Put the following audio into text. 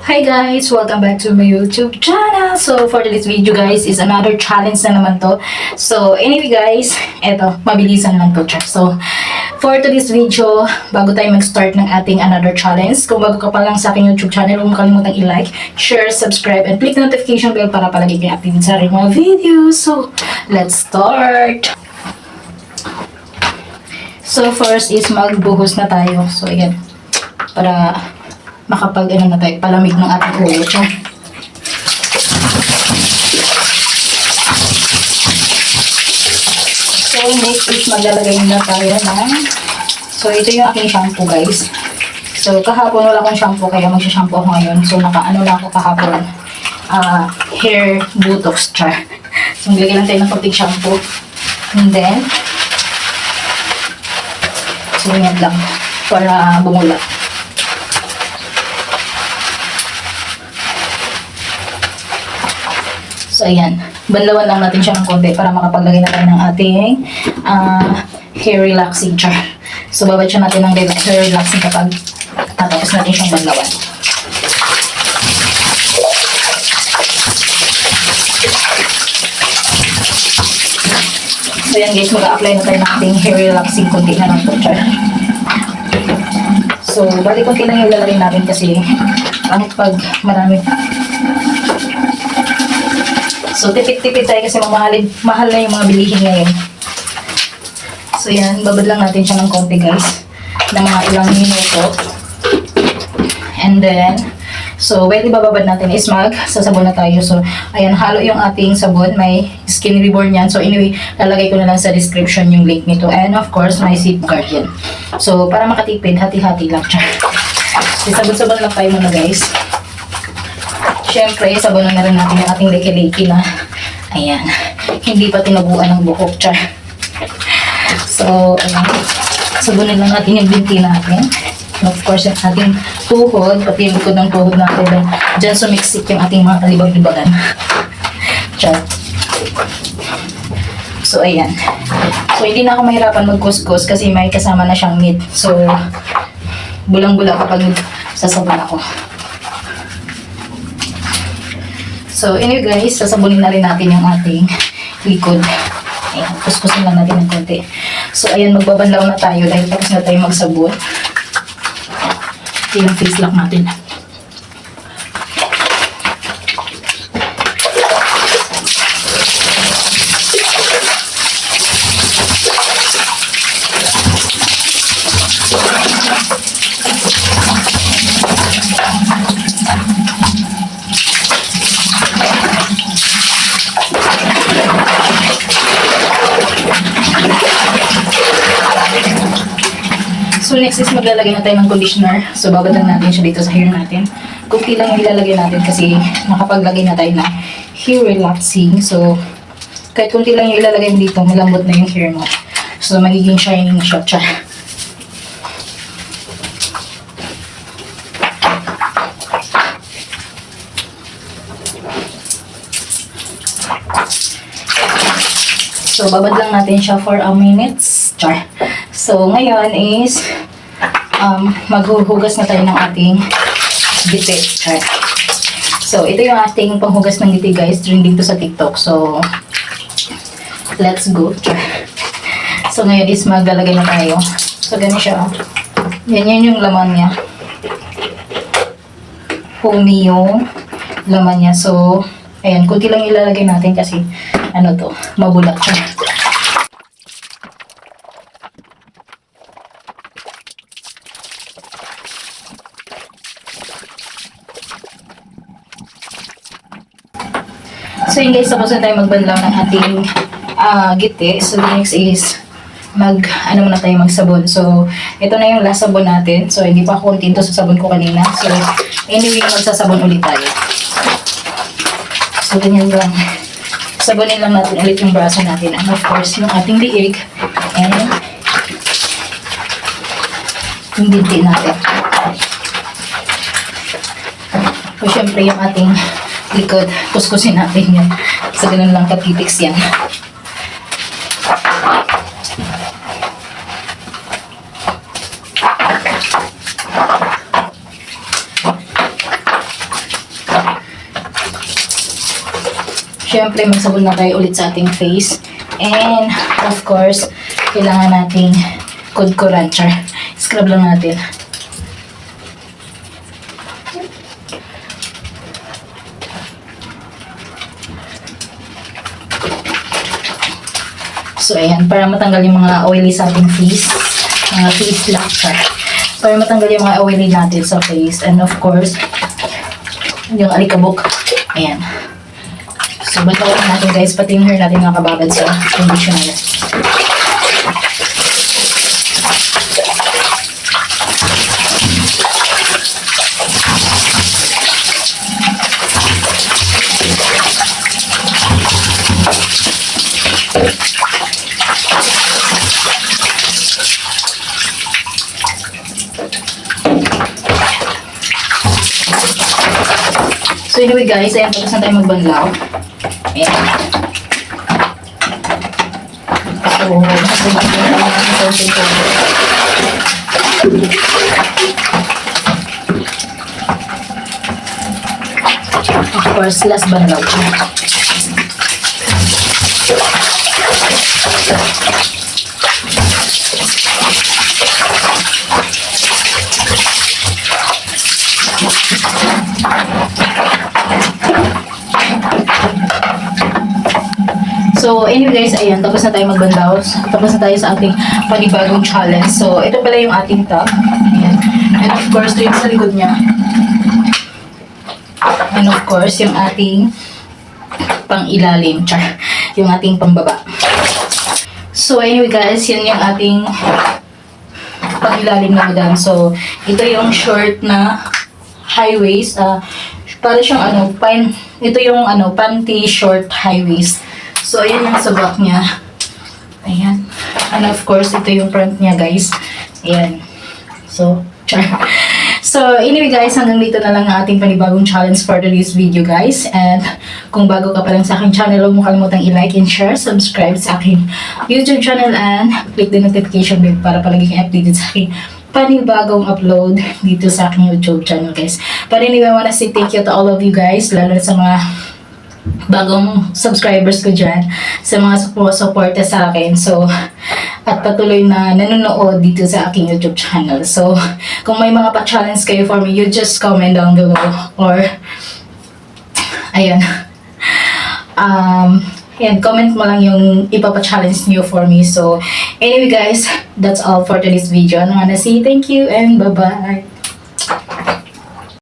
Hi guys! Welcome back to my YouTube channel. So for today's video guys is another challenge na naman to. So anyway guys, eto, mabilisan lang to. So for today's video, bago tayo mag-start ng ating another challenge, kung bago ka pa lang sa aking YouTube channel, huwag mo kalimutang i-like, share, subscribe, and click the notification bell para palagi kayo updated sa aking mga videos. So let's start! So first is magbuhos na tayo. So ayan, para makapag na tayo, palamig ng ating ulo. So next is maglalagay na tayo ng, so ito yung aking shampoo guys. So kahapon wala akong shampoo kaya magsha-shampoo ako ngayon. So nakaano lang ako kahapon, hair botox char. So maglagay lang tayo ng konting shampoo. And then so yan lang para bumula. So, ayan. Banlawan lang natin siya ng konti para makapaglagay na tayo ng ating hair relaxing char. So, babad siya natin ng hair relaxing kapag tatapos natin siyang banlawan. So, ayan guys. Mag-a-apply na tayo ng ating hair relaxing konti na lang ito char. So, bali konti lang yung ilalagay natin kasi pangit pag marami. So, tipid-tipid tayo kasi mahal na yung mga bilihin ngayon. So, yan. Babad lang natin siya ng konti, guys. Ng mga ilang minuto. And then, so, when ibababad natin is sasabon na tayo. So, ayan, halo yung ating sabon. May Skin Reborn yan. So, anyway, lalagay ko na lang sa description yung link nito. And, of course, may safeguard yan. So, para makatipid, hati-hati lang siya. So, sabon-sabon lang tayo muna, guys. Siyempre, sabunan na rin natin yung ating leki-leki na, ayan, hindi pa tinabuan ng buhok, char. So, ayan, sabunin lang natin yung binti natin. And of course, yung ating tuhod, pati yung likod ng tuhod natin. Diyan sumiksik yung ating mga kalibag-libagan. Char. So, ayan. So, hindi na ako mahirapan magkuskus kasi may kasama na siyang meat. So, bulang-bula kapag sasabon ako. So, anyway guys, sasabunin na rin natin yung ating likod. Ayan, kuskusin lang natin ng konti. So, ayan, magbabanlaw na tayo dahil tapos na tayo magsabon. Ito yung face lock natin. So next is maglalagay na tayo ng conditioner. So babad lang natin siya dito sa hair natin. Kunti lang yung ilalagay natin kasi nakapaglagay na tayo na hair relaxing. So kahit kunti lang yung ilalagay mo dito, malambot na yung hair mo. So magiging shining siya. So babad lang natin siya for a minutes. Char. So, ngayon is maghuhugas na tayo ng ating giti. So, ito yung ating panghugas ng giti guys, trending to sa TikTok. So, let's go. So, ngayon is maglalagay na tayo. So, ganun siya. Yan yung laman niya. Foamy yung laman niya. So, ayan, kunti lang ilalagay natin kasi ano to, mabulak siya. So yun guys, tapos na tayo magbanlaw ng ating giti. So next is muna tayo magsabon. So ito na yung last sabon natin. So hindi pa ako kontento sa sabon ko kanina. So anyway, magsasabon ulit tayo. So ganyan lang. Sabonin lang natin ulit yung braso natin. And of course, yung ating liig. And yung binti natin. So syempre yung ating likod, kuskusin natin yan. So, ganun lang katitiks yan. syempre magsabon na tayo ulit sa ating face. And, of course, kailangan nating kudkuran. Scrub lang natin. So, ayan, para matanggal yung mga oily sa ating face. Mga face lock, para matanggal yung mga oily natin sa face. And of course, yung alikabok. Ayan. So, batawan natin guys, pati yung hair natin nakababad sa conditioner. So anyway guys, ayan, tapos na tayo magbanlaw. Ayan. So, of course, last banlaw. So, anyway guys, ayan, tapos na tayo magbandaw. Tapos na tayo sa ating panibagong challenge. So, ito pala yung ating top. Ayan. And of course, ito yung sa likod niya. And of course, yung ating pang-ilalim. Yung ating pambaba. So, anyway guys, yan yung ating pang-ilalim na madam. So, ito yung short na high waist. Para siyang ito yung panty short high waist. So, ayan yung sa back niya. Ayan. And of course, ito yung front niya, guys. Ayan. So, So, anyway guys, hanggang dito na lang ang ating panibagong challenge for today's video, guys. And kung bago ka pa lang sa aking channel, huwag mo kalimutang i-like and share, subscribe sa aking YouTube channel, and click the notification bell para palagi kang updated sa aking panibagong upload dito sa aking YouTube channel, guys. But anyway, I wanna say thank you to all of you guys, lalo na sa mga bagong subscribers ko dyan, sa mga suporta sa akin. So, at patuloy na nanonood dito sa aking YouTube channel. So, kung may mga pa-challenge kayo for me, you just comment down below. Or, ayan. Ayan, comment mo lang yung ipapa-challenge niyo for me. So, anyway guys, that's all for today's video. I wanna say thank you and bye-bye.